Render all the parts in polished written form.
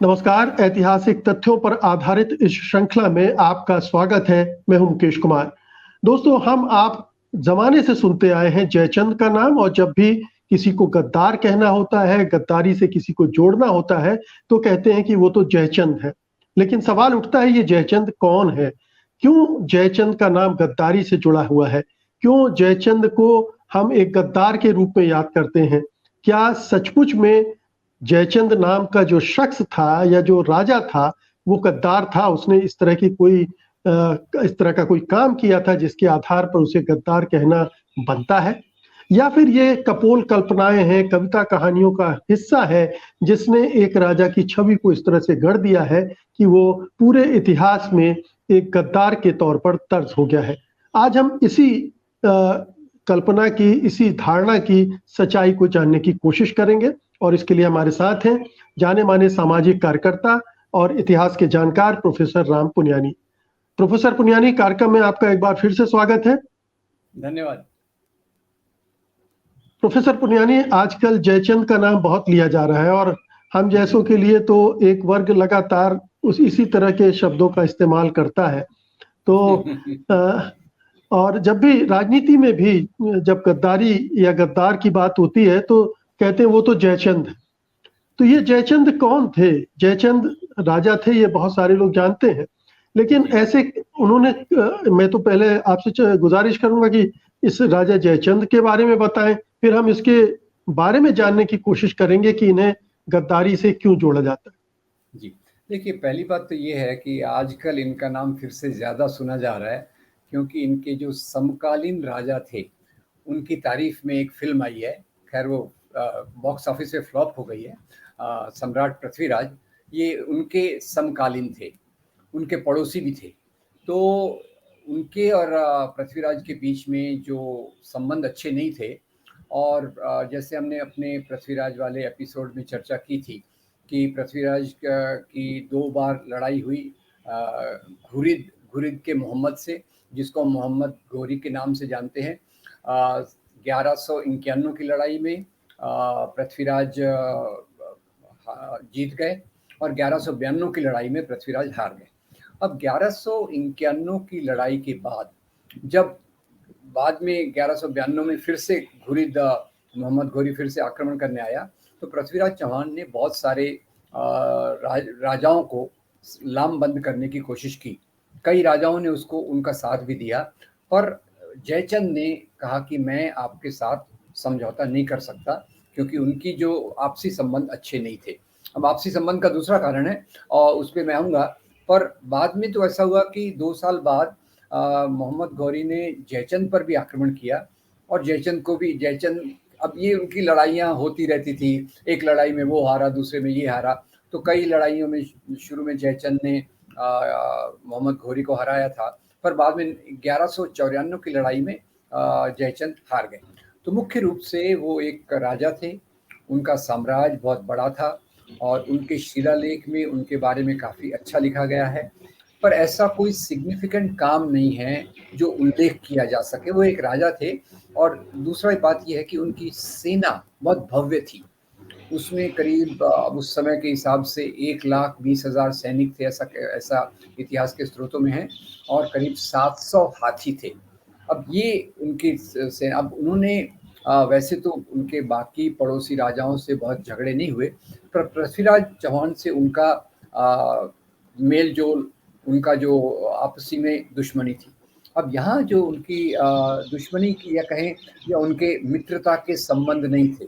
नमस्कार, ऐतिहासिक तथ्यों पर आधारित इस श्रृंखला में आपका स्वागत है। मैं हूं मुकेश कुमार। दोस्तों, हम आप ज़माने से सुनते आए हैं जयचंद का नाम, और जब भी किसी को गद्दार कहना होता है, गद्दारी से किसी को जोड़ना होता है, तो कहते हैं कि वो तो जयचंद है। लेकिन सवाल उठता है, ये जयचंद कौन है? क्यों जयचंद का नाम गद्दारी से जुड़ा हुआ है? क्यों जयचंद को हम एक गद्दार के रूप में याद करते हैं? क्या सचमुच में जयचंद नाम का जो शख्स था या जो राजा था, वो गद्दार था? उसने इस तरह का कोई काम किया था जिसके आधार पर उसे गद्दार कहना बनता है? या फिर ये कपोल कल्पनाएं हैं, कविता कहानियों का हिस्सा है, जिसने एक राजा की छवि को इस तरह से गढ़ दिया है कि वो पूरे इतिहास में एक गद्दार के तौर पर दर्ज हो गया है। आज हम इसी कल्पना की, इसी धारणा की सच्चाई को जानने की कोशिश करेंगे, और इसके लिए हमारे साथ हैं जाने माने सामाजिक कार्यकर्ता और इतिहास के जानकार प्रोफेसर राम पुनियानी। प्रोफेसर पुनियानी, कार्यक्रम में आपका एक बार फिर से स्वागत है। धन्यवाद। प्रोफेसर पुनियानी, आजकल जयचंद का नाम बहुत लिया जा रहा है, और हम जैसों के लिए तो एक वर्ग लगातार इसी तरह के शब्दों का इस्तेमाल करता है। तो और जब भी राजनीति में भी जब गद्दारी या गद्दार की बात होती है तो कहते हैं वो तो जयचंद है। तो ये जयचंद कौन थे? जयचंद राजा थे, ये बहुत सारे लोग जानते हैं, लेकिन ऐसे उन्होंने मैं तो पहले आपसे गुजारिश करूंगा कि इस राजा जयचंद के बारे में बताएं, फिर हम इसके बारे में जानने की कोशिश करेंगे कि इन्हें गद्दारी से क्यों जोड़ा जाता है। जी, देखिए, पहली बात तो ये है कि आजकल इनका नाम फिर से ज़्यादा सुना जा रहा है, क्योंकि इनके जो समकालीन राजा थे उनकी तारीफ में एक फिल्म आई है। खैर वो बॉक्स ऑफिस पे फ्लॉप हो गई है। सम्राट पृथ्वीराज, ये उनके समकालीन थे, उनके पड़ोसी भी थे। तो उनके और पृथ्वीराज के बीच में जो संबंध अच्छे नहीं थे, और जैसे हमने अपने पृथ्वीराज वाले एपिसोड में चर्चा की थी कि पृथ्वीराज की 2 बार लड़ाई हुई घुरिद घुरिद के मोहम्मद से, जिसको मोहम्मद घोरी के नाम से जानते हैं। 1191 की लड़ाई में पृथ्वीराज जीत गए, और 1192 की लड़ाई में पृथ्वीराज हार गए। अब 1191 की लड़ाई के बाद, जब बाद में 1192 में फिर से घुरिद मोहम्मद घोरी फिर से आक्रमण करने आया, तो पृथ्वीराज चौहान ने बहुत सारे राजाओं को लामबंद करने की कोशिश की। कई राजाओं ने उसको उनका साथ भी दिया, पर जयचंद ने कहा कि मैं आपके साथ समझौता नहीं कर सकता, क्योंकि उनकी जो आपसी संबंध अच्छे नहीं थे। अब आपसी संबंध का दूसरा कारण है और उस पर मैं आऊँगा। पर बाद में तो ऐसा हुआ कि 2 साल बाद मोहम्मद घोरी ने जयचंद पर भी आक्रमण किया, और जयचंद को भी अब ये उनकी लड़ाइयाँ होती रहती थी। एक लड़ाई में वो हारा, दूसरे में ये हारा। तो कई लड़ाइयों में शुरू में जयचंद ने मोहम्मद घोरी को हराया था, पर बाद में 1194 की लड़ाई में जयचंद हार गए। तो मुख्य रूप से वो एक राजा थे, उनका साम्राज्य बहुत बड़ा था, और उनके शिलालेख में उनके बारे में काफ़ी अच्छा लिखा गया है। पर ऐसा कोई सिग्निफिकेंट काम नहीं है जो उल्लेख किया जा सके। वो एक राजा थे, और दूसरा बात यह है कि उनकी सेना बहुत भव्य थी। उसमें करीब उस समय के हिसाब से 1,20,000 सैनिक थे, ऐसा इतिहास के स्रोतों में है, और करीब 700 हाथी थे। अब ये उनकी से अब उन्होंने वैसे तो उनके बाकी पड़ोसी राजाओं से बहुत झगड़े नहीं हुए, पर पृथ्वीराज चौहान से उनका मेल जोल, उनका जो आपसी में दुश्मनी थी। अब यहाँ जो उनकी दुश्मनी की या कहें या उनके मित्रता के संबंध नहीं थे।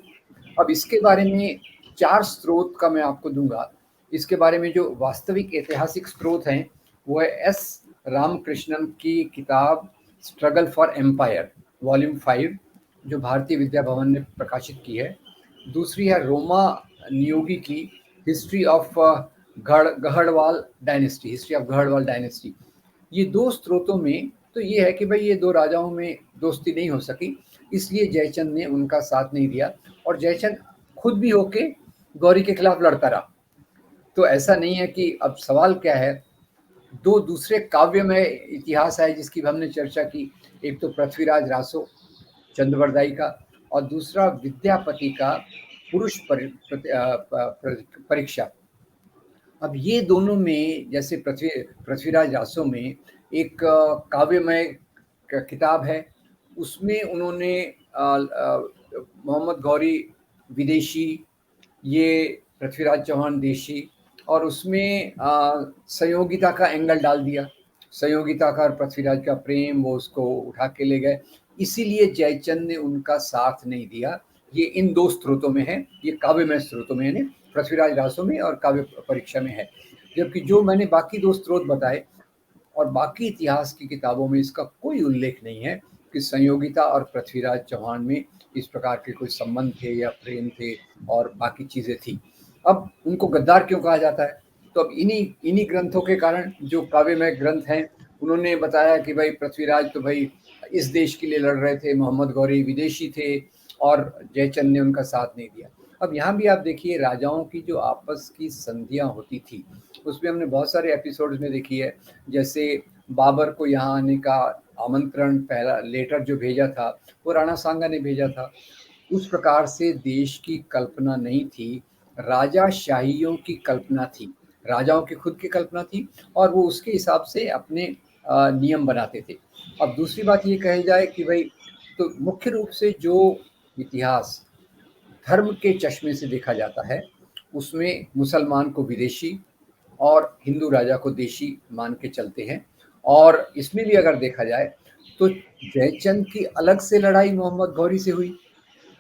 अब इसके बारे में 4 स्रोत का मैं आपको दूंगा। इसके बारे में जो वास्तविक ऐतिहासिक स्रोत हैं वो है एस रामकृष्णन की किताब स्ट्रगल फॉर एम्पायर वॉल्यूम 5, जो भारतीय विद्या भवन ने प्रकाशित की है। दूसरी है रोमा नियोगी की हिस्ट्री ऑफ गढ़वाल डायनेस्टी। ये 2 स्रोतों में तो ये है कि भाई ये 2 राजाओं में दोस्ती नहीं हो सकी, इसलिए जयचंद ने उनका साथ नहीं दिया, और जयचंद खुद भी होके गौरी के खिलाफ लड़ता रहा। तो ऐसा नहीं है कि अब सवाल क्या है, 2 दूसरे काव्य में इतिहास है जिसकी हमने चर्चा की। एक तो पृथ्वीराज रासो चंद्रवरदाई का, और दूसरा विद्यापति का पुरुष परीक्षा। अब ये दोनों में जैसे पृथ्वीराज रासो में एक काव्यमय किताब है, उसमें उन्होंने मोहम्मद गौरी विदेशी, ये पृथ्वीराज चौहान देशी, और उसमें संयोगिता का एंगल डाल दिया। संयोगिता का और पृथ्वीराज का प्रेम वो उसको उठा के ले गए, इसीलिए जयचंद ने उनका साथ नहीं दिया। ये इन दो स्रोतों में है, ये काव्यमय स्रोतों में है, पृथ्वीराज रासो में और काव्य परीक्षा में है। जबकि जो मैंने बाकी दो स्रोत बताए और बाकी इतिहास की किताबों में इसका कोई उल्लेख नहीं है कि संयोगिता और पृथ्वीराज चौहान में इस प्रकार के कोई संबंध थे या प्रेम थे और बाकी चीजें थी। अब उनको गद्दार क्यों कहा जाता है? तो अब इन्हीं ग्रंथों के कारण, जो काव्यमय ग्रंथ हैं, उन्होंने बताया कि भाई पृथ्वीराज तो भाई इस देश के लिए लड़ रहे थे, मोहम्मद गौरी विदेशी थे और जयचंद ने उनका साथ नहीं दिया। अब यहाँ भी आप देखिए, राजाओं की जो आपस की संधियां होती थी, उसमें हमने बहुत सारे एपिसोड्स में देखी है। जैसे बाबर को यहाँ आने का आमंत्रण, पहला लेटर जो भेजा था वो राणा सांगा ने भेजा था। उस प्रकार से देश की कल्पना नहीं थी, राजाशाहियों की कल्पना थी, राजाओं की खुद की कल्पना थी, और वो उसके हिसाब से अपने नियम बनाते थे। अब दूसरी बात ये कही जाए कि भाई, तो मुख्य रूप से जो इतिहास धर्म के चश्मे से देखा जाता है, उसमें मुसलमान को विदेशी और हिंदू राजा को देशी मान के चलते हैं। और इसमें भी अगर देखा जाए तो जयचंद की अलग से लड़ाई मोहम्मद गौरी से हुई।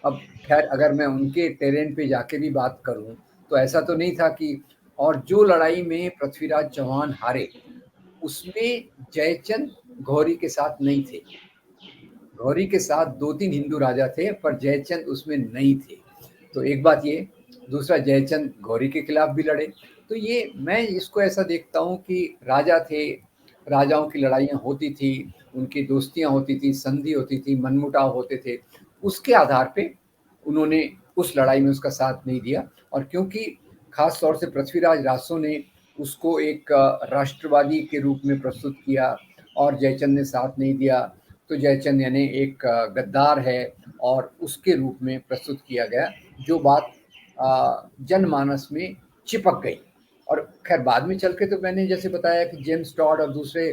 अब खैर, अगर मैं उनके टेरेन पे जाके भी बात करूं तो ऐसा तो नहीं था कि, और जो लड़ाई में पृथ्वीराज चौहान हारे उसमें जयचंद गौरी के साथ नहीं थे। गौरी के साथ 2-3 हिंदू राजा थे पर जयचंद उसमें नहीं थे। तो एक बात ये, दूसरा जयचंद गौरी के खिलाफ भी लड़े। तो ये, मैं इसको ऐसा देखता हूँ कि राजा थे, राजाओं की लड़ाइयाँ होती थी, उनकी दोस्तियाँ होती थी, संधि होती थी, मनमुटाव होते थे, उसके आधार पे उन्होंने उस लड़ाई में उसका साथ नहीं दिया। और क्योंकि खास तौर से पृथ्वीराज रासो ने उसको एक राष्ट्रवादी के रूप में प्रस्तुत किया और जयचंद ने साथ नहीं दिया, तो जयचंद यानी एक गद्दार है और उसके रूप में प्रस्तुत किया गया, जो बात जनमानस में चिपक गई। और खैर बाद में चल के तो मैंने जैसे बताया कि जेम्स टॉड और दूसरे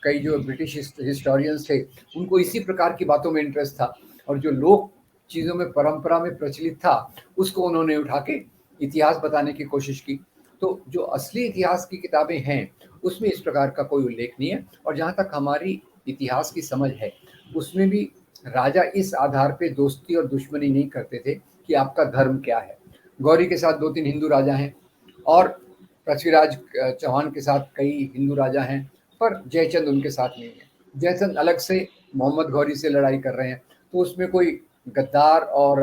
कई जो ब्रिटिश हिस्टोरियंस थे, उनको इसी प्रकार की बातों में इंटरेस्ट था, और जो लोक चीज़ों में, परंपरा में प्रचलित था, उसको उन्होंने उठा के इतिहास बताने की कोशिश की। तो जो असली इतिहास की किताबें हैं उसमें इस प्रकार का कोई उल्लेख नहीं है। और जहाँ तक हमारी इतिहास की समझ है, उसमें भी राजा इस आधार पे दोस्ती और दुश्मनी नहीं करते थे कि आपका धर्म क्या है। गौरी के साथ 2-3 हिंदू राजा हैं और पृथ्वीराज चौहान के साथ कई हिंदू राजा हैं, पर जयचंद उनके साथ नहीं है। जयचंद अलग से मोहम्मद गौरी से लड़ाई कर रहे हैं, तो उसमें कोई गद्दार और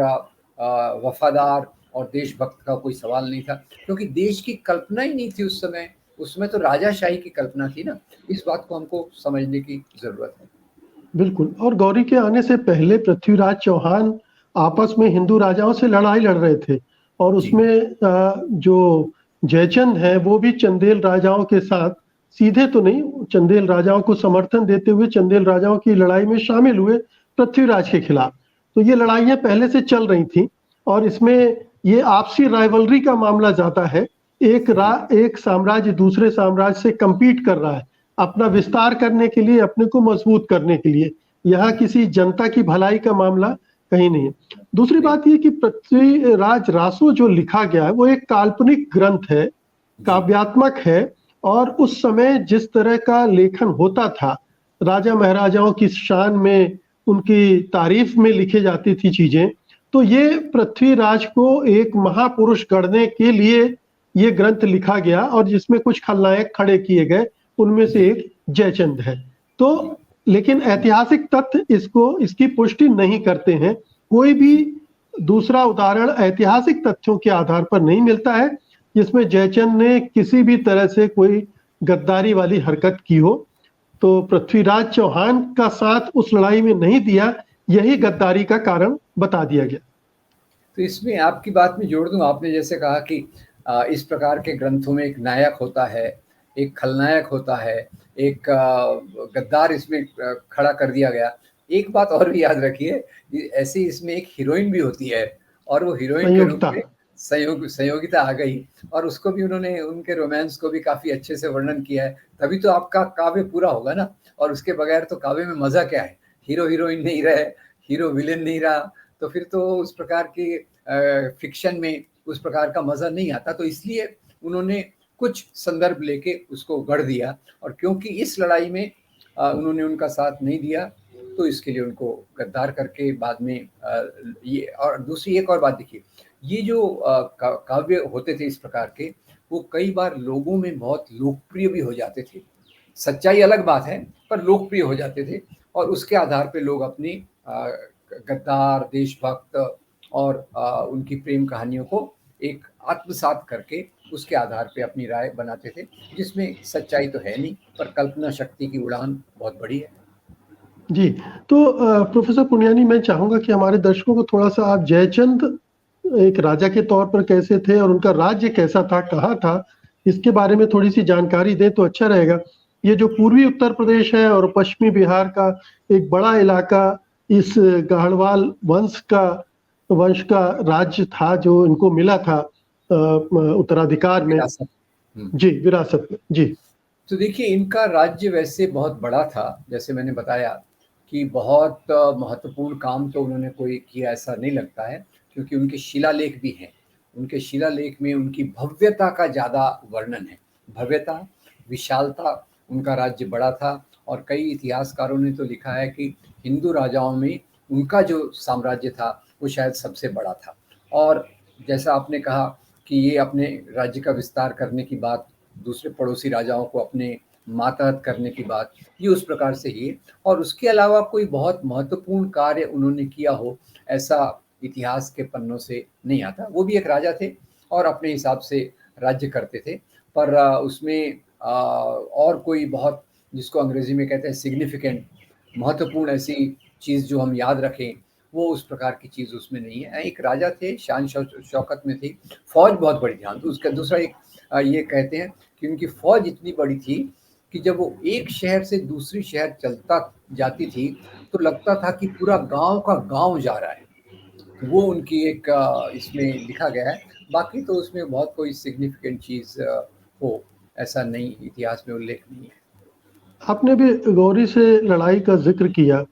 वफादार और देशभक्त का कोई सवाल नहीं था, क्योंकि देश की कल्पना ही नहीं थी उस समय। उसमें तो राजाशाही की कल्पना थी ना। इस बात को हमको समझने की जरूरत है। बिल्कुल। और गौरी के आने से पहले पृथ्वीराज चौहान आपस में हिंदू राजाओं से लड़ाई लड़ रहे थे, और उसमें जो जयचंद है वो भी चंदेल राजाओं के साथ, सीधे तो नहीं, चंदेल राजाओं को समर्थन देते हुए चंदेल राजाओं की लड़ाई में शामिल हुए पृथ्वीराज के खिलाफ। तो ये लड़ाइयाँ पहले से चल रही थी, और इसमें ये आपसी राइवलरी का मामला ज्यादा है। एक साम्राज्य दूसरे साम्राज्य से कम्पीट कर रहा है अपना विस्तार करने के लिए, अपने को मजबूत करने के लिए। यहाँ किसी जनता की भलाई का मामला कहीं नहीं है। दूसरी बात ये कि पृथ्वीराज रासो जो लिखा गया है वो एक काल्पनिक ग्रंथ है, काव्यात्मक है, और उस समय जिस तरह का लेखन होता था, राजा महाराजाओं की शान में, उनकी तारीफ में लिखे जाती थी चीजें, तो ये पृथ्वीराज को एक महापुरुष गढ़ने के लिए ये ग्रंथ लिखा गया, और जिसमें कुछ खलनायक खड़े किए गए, उनमें से एक जयचंद है। तो लेकिन ऐतिहासिक तथ्य इसकी पुष्टि नहीं करते हैं। कोई भी दूसरा उदाहरण ऐतिहासिक तथ्यों के आधार पर नहीं मिलता है जिसमें जयचंद ने किसी भी तरह से कोई गद्दारी वाली हरकत की हो। तो पृथ्वीराज चौहान का साथ उस लड़ाई में नहीं दिया, यही गद्दारी का कारण बता दिया गया। तो इसमें आपकी बात में जोड़ दूं, आपने जैसे कहा कि इस प्रकार के ग्रंथों में एक नायक होता है, एक खलनायक होता है, एक गद्दार इसमें खड़ा कर दिया गया। एक बात और भी याद रखिए, ऐसी इसमें एक हीरोइन भी होती है, और वो हीरोइन के रूप में संयोगिता आ गई, और उसको भी उन्होंने, उनके रोमांस को भी काफी अच्छे से वर्णन किया है। तभी तो आपका काव्य पूरा होगा ना, और उसके बगैर तो काव्य में मजा क्या है? हीरो हीरोइन नहीं रहे, हीरो विलेन नहीं रहा, तो फिर तो उस प्रकार की फिक्शन में उस प्रकार का मजा नहीं आता। तो इसलिए उन्होंने कुछ संदर्भ लेके उसको गढ़ दिया, और क्योंकि इस लड़ाई में उन्होंने उनका साथ नहीं दिया, तो इसके लिए उनको गद्दार करके बाद में ये। और दूसरी एक और बात देखिए, ये जो काव्य होते थे इस प्रकार के, वो कई बार लोगों में बहुत लोकप्रिय भी हो जाते थे। सच्चाई अलग बात है, पर लोकप्रिय हो जाते थे, और उसके आधार पे लोग अपनी गद्दार, देशभक्त और उनकी प्रेम कहानियों को एक आत्मसात करके उसके आधार पे अपनी राय बनाते थे, जिसमें सच्चाई तो है नहीं, पर कल्पना शक्ति की उड़ान बहुत बड़ी है। जी, तो प्रोफेसर पुनियानी, मैं चाहूँगा कि हमारे दर्शकों को थोड़ा-सा आप जयचंद एक राजा के तौर पर कैसे थे और उनका राज्य कैसा था, कहाँ था, इसके बारे में थोड़ी-सी जानकारी दें तो अच्छा रहेगा। ये जो पूर्वी उत्तर प्रदेश है और पश्चिमी बिहार का एक बड़ा इलाका, इस गाहड़वाल वंश का राज्य था जो इनको मिला था उत्तराधिकार में। विरासत। जी, विरासत में। जी। तो देखिए, इनका राज्य वैसे बहुत बड़ा था, जैसे मैंने बताया कि बहुत महत्वपूर्ण काम तो उन्होंने कोई किया ऐसा नहीं लगता है, क्योंकि उनके शिलालेख भी हैं। उनके शिलालेख में उनकी भव्यता का ज़्यादा वर्णन है। भव्यता, विशालता, उनका राज्य बड़ा था, और कई इतिहासकारों ने तो लिखा है कि हिंदू राजाओं में उनका जो साम्राज्य था वो शायद सबसे बड़ा था। और जैसा आपने कहा कि ये अपने राज्य का विस्तार करने की बात, दूसरे पड़ोसी राजाओं को अपने मातहत करने की बात, ये उस प्रकार से ही है। और उसके अलावा कोई बहुत महत्वपूर्ण कार्य उन्होंने किया हो, ऐसा इतिहास के पन्नों से नहीं आता। वो भी एक राजा थे और अपने हिसाब से राज्य करते थे, पर उसमें और कोई बहुत, जिसको अंग्रेजी में कहते हैं सिग्निफिकेंट, महत्वपूर्ण ऐसी चीज़ जो हम याद रखें, वो उस प्रकार की चीज़ उसमें नहीं है। एक राजा थे, शान शौकत में थी, फौज बहुत बड़ी थी। तो उसका दूसरा एक ये कहते हैं कि उनकी फौज इतनी बड़ी थी कि जब वो एक शहर से दूसरी शहर चलता जाती थी, तो लगता था कि पूरा गांव का गांव जा रहा है। तो वो उनकी एक इसमें लिखा गया है। बाकी तो उसमें बहुत कोई सिग्निफिकेंट चीज़ हो, ऐसा नहीं, इतिहास में उल्लेख नहीं है। आपने भी गौरी से लड़ाई का जिक्र किया।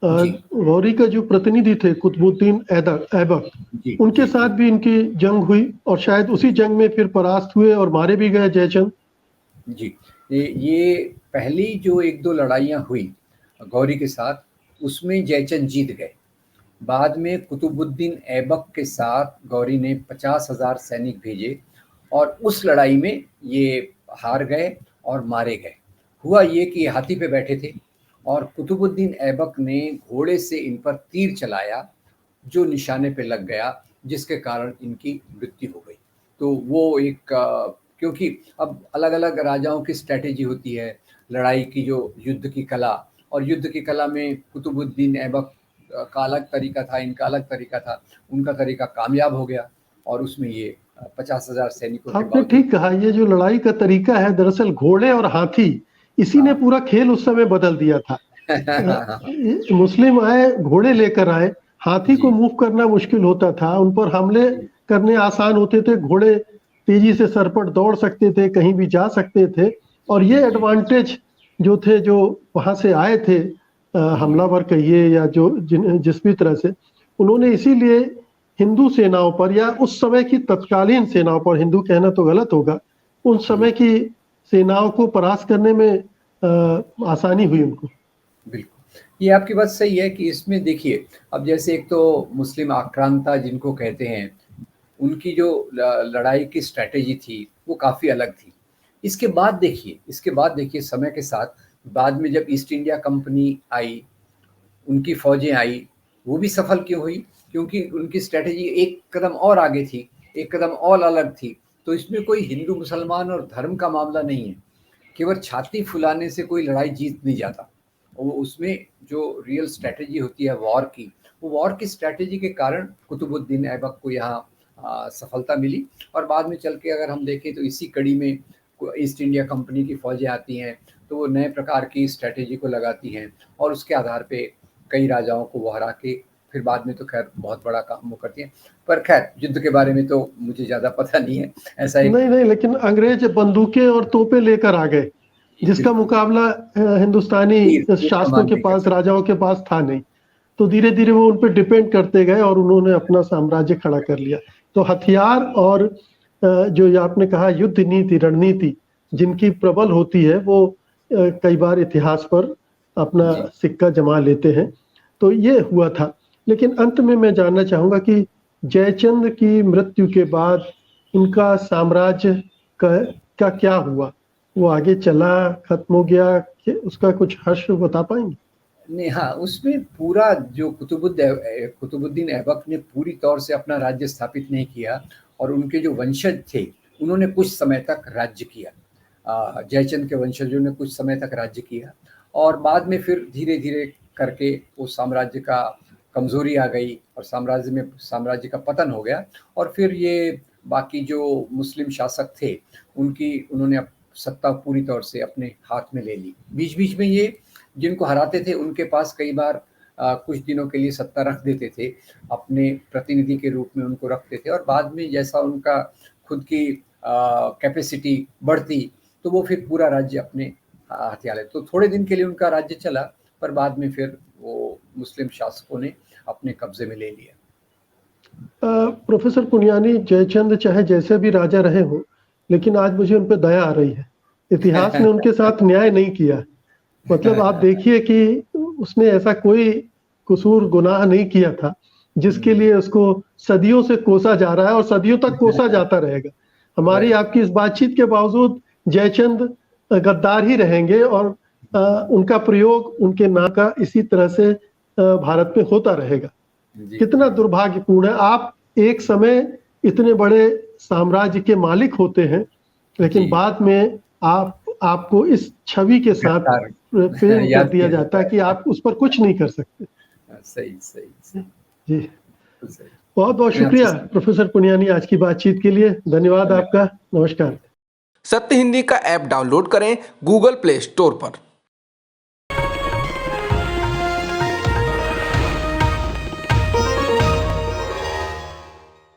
जी गौरी का जो प्रतिनिधि थे कुतुबुद्दीन ऐबक, जी उनके जी साथ जी भी इनकी जंग हुई और शायद उसी जंग में फिर परास्त हुए और मारे भी गए जयचंद। जी। ये पहली जो एक दो लड़ाइयाँ हुई गौरी के साथ, उसमें जयचंद जीत गए। बाद में कुतुबुद्दीन ऐबक के साथ गौरी ने 50,000 सैनिक भेजे, और उस लड़ाई में ये हार गए और मारे गए। हुआ ये कि हाथी पे बैठे थे, और कुतुबुद्दीन ऐबक ने घोड़े से इन पर तीर चलाया, जो निशाने पे लग गया, जिसके कारण इनकी मृत्यु हो गई। तो वो एक क्योंकि अब अलग-अलग राजाओं की स्ट्रैटेजी होती है, लड़ाई की, जो युद्ध की कला, और युद्ध की कला में कुतुबुद्दीन ऐबक का अलग तरीका था, इनका अलग तरीका था। उनका तरीका कामयाब हो गया, और उसमें ये 50,000 सैनिकों के आपने बावजूद। ठीक कहा, ये जो लड़ाई का तरीका है दरअसल घोड़े और हाथी, इसी ने हाँ। पूरा खेल उस समय बदल दिया था। मुस्लिम आए, घोड़े लेकर आए, हाथी को जी, मूव करना मुश्किल होता था, उन पर हमले जी, करने आसान होते थे, घोड़े तेजी से सरपट दौड़ सकते थे, कहीं भी जा सकते थे। और ये जी, एडवांटेज जो थे, जो वहाँ से आए थे जी, हमलावर कहिए या जो जिस भी तरह से, उन्होंने इसीलिए हिंदू सेनाओं पर या उस समय की तत्कालीन सेनाओं पर, हिंदू कहना तो गलत होगा, उन जी, समय की सेनाओं को परास्त करने में आसानी हुई उनको। बिल्कुल। ये आपकी बात सही है कि इसमें देखिए, अब जैसे एक तो मुस्लिम आक्रांता जिनको कहते हैं, उनकी जो लड़ाई की स्ट्रैटेजी थी, वो काफ़ी अलग थी। इसके बाद देखिए समय के साथ, बाद में जब ईस्ट इंडिया कंपनी आई, उनकी फ़ौजें आई, वो भी सफल क्यों हुई? क्योंकि उनकी स्ट्रैटेजी एक कदम और आगे थी, एक कदम और अलग थी। तो इसमें कोई हिंदू मुसलमान और धर्म का मामला नहीं है। केवल छाती फुलाने से कोई लड़ाई जीत नहीं जाता। वो उसमें जो रियल स्ट्रैटेजी होती है वॉर की, वो वॉर की स्ट्रैटेजी के कारण कुतुबुद्दीन ऐबक को यहाँ सफलता मिली। और बाद में चल के अगर हम देखें तो इसी कड़ी में ईस्ट इंडिया कंपनी की फ़ौजें आती हैं, तो वो नए प्रकार की स्ट्रैटेजी को लगाती हैं, और उसके आधार पे कई राजाओं को वो हरा के फिर बाद में तो खैर बहुत बड़ा काम वो करती हैं। पर खैर युद्ध के बारे में तो मुझे ज़्यादा पता नहीं है। ऐसा एक नहीं नहीं, लेकिन अंग्रेज बंदूकें और तोपें लेकर आ गए, जिसका बिल्कुल मुकाबला हिंदुस्तानी तीर शासकों कमान के नहीं कर पास, सकते। राजाओं के पास था नहीं। तो धीरे धीरे वो उन पर डिपेंड करते गए और उन्होंने अपना साम्राज्य खड़ा कर लिया। तो हथियार और जो ये आपने कहा युद्ध नीति, रणनीति जिनकी प्रबल होती है, वो कई बार इतिहास पर अपना जी। सिक्का जमा लेते हैं। तो ये हुआ था। लेकिन अंत में मैं जानना चाहूंगा कि जयचंद की मृत्यु के बाद उनका साम्राज्य का क्या हुआ? वो आगे चला, खत्म हो गया कि उसका कुछ हर्ष बता पाएंगे? नहीं, हाँ, उसमें पूरा जो कुतुबुद्दीन ऐबक ने पूरी तौर से अपना राज्य स्थापित नहीं किया और उनके जो वंशज थे, उन्होंने कुछ समय तक राज्य किया। जयचंद के वंशजों ने कुछ समय तक राज्य किया और बाद में फिर धीरे-धीरे करके उस साम्राज्य का कमज़ोरी आ गई और साम्राज्य का पतन हो गया और फिर ये बाकी जो मुस्लिम शासक थे, उन्होंने सत्ता पूरी तौर से अपने हाथ में ले ली। बीच-बीच में ये जिनको हराते थे उनके पास कई बार कुछ दिनों के लिए सत्ता रख देते थे, अपने प्रतिनिधि के रूप में उनको रखते थे और बाद में जैसा उनका खुद की कैपेसिटी बढ़ती तो वो फिर पूरा राज्य अपने हथिया लेते। तो थोड़े दिन के लिए उनका राज्य चला, पर बाद में फिर वो मुस्लिम शासकों ने अपने कब्जे में ले लिया। प्रोफेसर पुनियानी, जयचंद चाहे जैसे भी राजा रहे हों, लेकिन आज मुझे उन पे दया आ रही है। इतिहास ने उनके साथ न्याय नहीं किया। मतलब आप देखिए कि उसने ऐसा कोई कसूर, गुनाह नहीं किया था जिसके लिए उसको सदियों से कोसा जा रहा है और सदियों तक कोसा जाता रहेगा। हमारी आपकी इस बातचीत के बावजूद जयचंद गद्दार ही रहेंगे और उनका प्रयोग उनके नाम का इसी तरह से भारत में होता रहेगा। कितना दुर्भाग्यपूर्ण है। आप एक समय इतने बड़े साम्राज्य के मालिक होते हैं, लेकिन बाद में आपको इस छवि के साथ फेम कर दिया जाता है कि आप उस पर कुछ नहीं कर सकते। सही जी, बहुत बहुत शुक्रिया प्रोफेसर पुनियानी आज की बातचीत के लिए। धन्यवाद आपका। नमस्कार। सत्य हिंदी का ऐप डाउनलोड करें गूगल प्ले स्टोर पर।